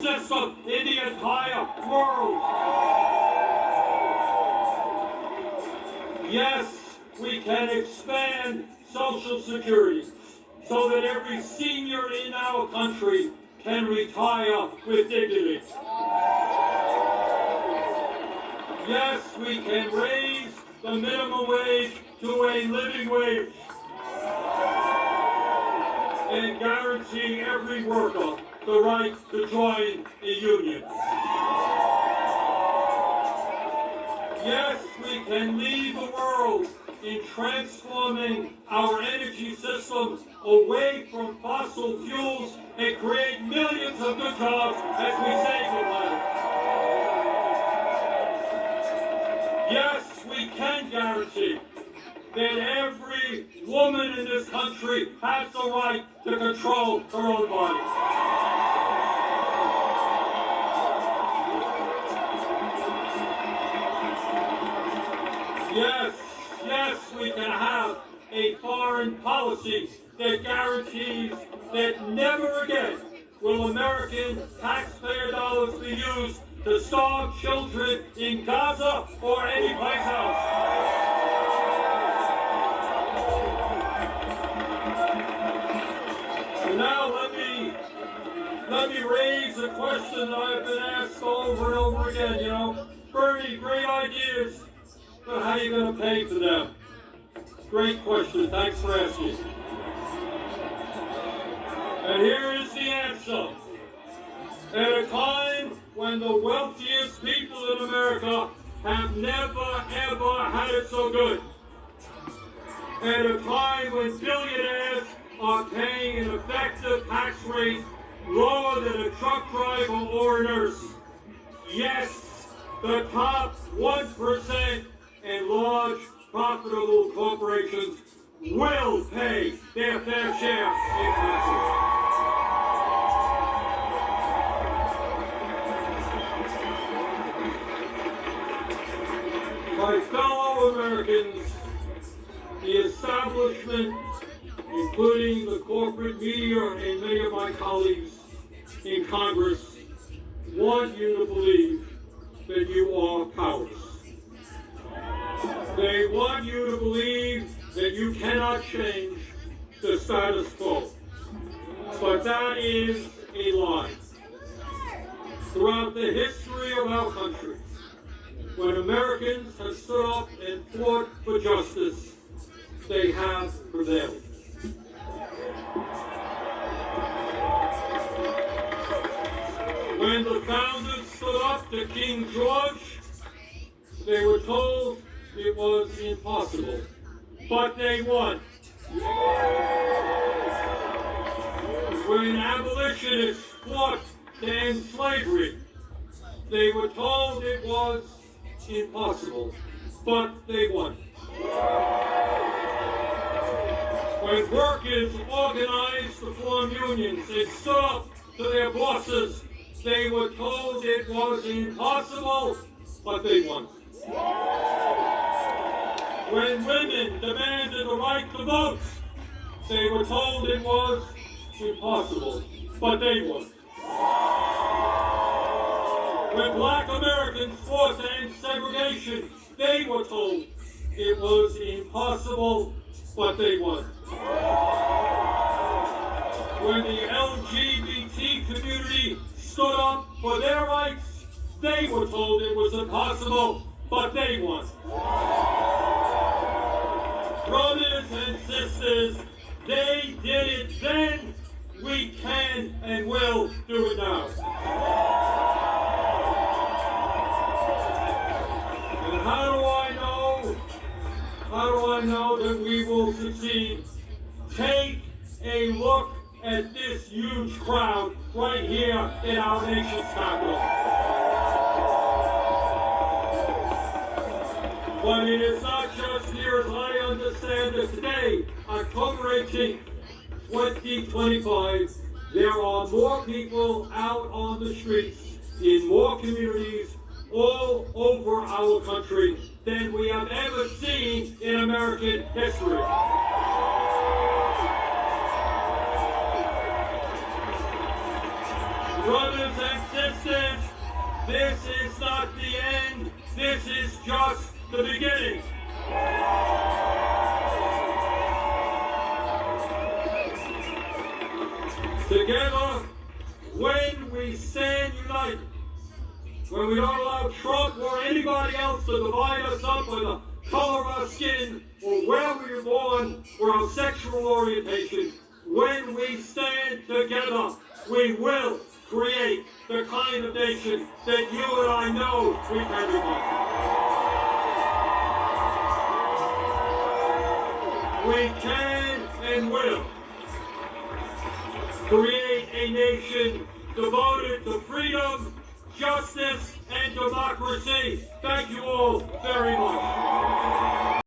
system in the entire world. Yes, we can expand Social Security so that every senior in our country can retire with dignity. Yes, we can raise the minimum wage to a living wage and guarantee every worker the right to join a union. Yes, we can lead the world in transforming our energy system away from fossil fuels and create millions of good jobs as we save the planet. Yes, we can guarantee that every woman in this country has the right to control her own body. Yes, we can have a foreign policy that guarantees that never again will American taxpayer dollars be used to starve children in Gaza or anyplace else. And now let me raise a question that I've been asked over and over again. Bernie, great ideas, but how are you going to pay for them? Great question. Thanks for asking. And here is the answer. At a time when the wealthiest people in America have never, ever had it so good. At a time when billionaires are paying an effective tax rate lower than a truck driver or a nurse. Yes, the top 1% and large profitable corporations will pay their fair share in taxes. My fellow Americans, the establishment, including the corporate media and many of my colleagues in Congress, want you to believe that you are powerless. They want you to believe that you cannot change the status quo. But that is a lie. Throughout the history of our country, when Americans have stood up and fought for justice, they have prevailed. When the founders stood up to King George, they were told it was impossible, but they won. When abolitionists fought to end slavery, they were told it was impossible, but they won. When workers organized to form unions and stood up to their bosses, they were told it was impossible, but they won. When women demanded the right to vote, they were told it was impossible, but they won. When black Americans fought to end segregation, they were told it was impossible, but they won. When the LGBT community stood up for their rights, they were told it was impossible, but they won. Brothers and sisters, they did it then, we can and will do it now. And how do I know that we will succeed? Take a look at this huge crowd right here in our nation's capital. But it is not just here, as I understand it today, October 18th, 2025, there are more people out on the streets in more communities all over our country than we have ever seen in American history. Brothers and sisters, resistance. This is not the end. This is just the beginning. Together, when we stand united, when we don't allow Trump or anybody else to divide us up by the color of our skin, or where we were born, or our sexual orientation, when we stand together, we will create the kind of nation that you and I know we can become. We can and will create a nation devoted to freedom, justice, and democracy. Thank you all very much.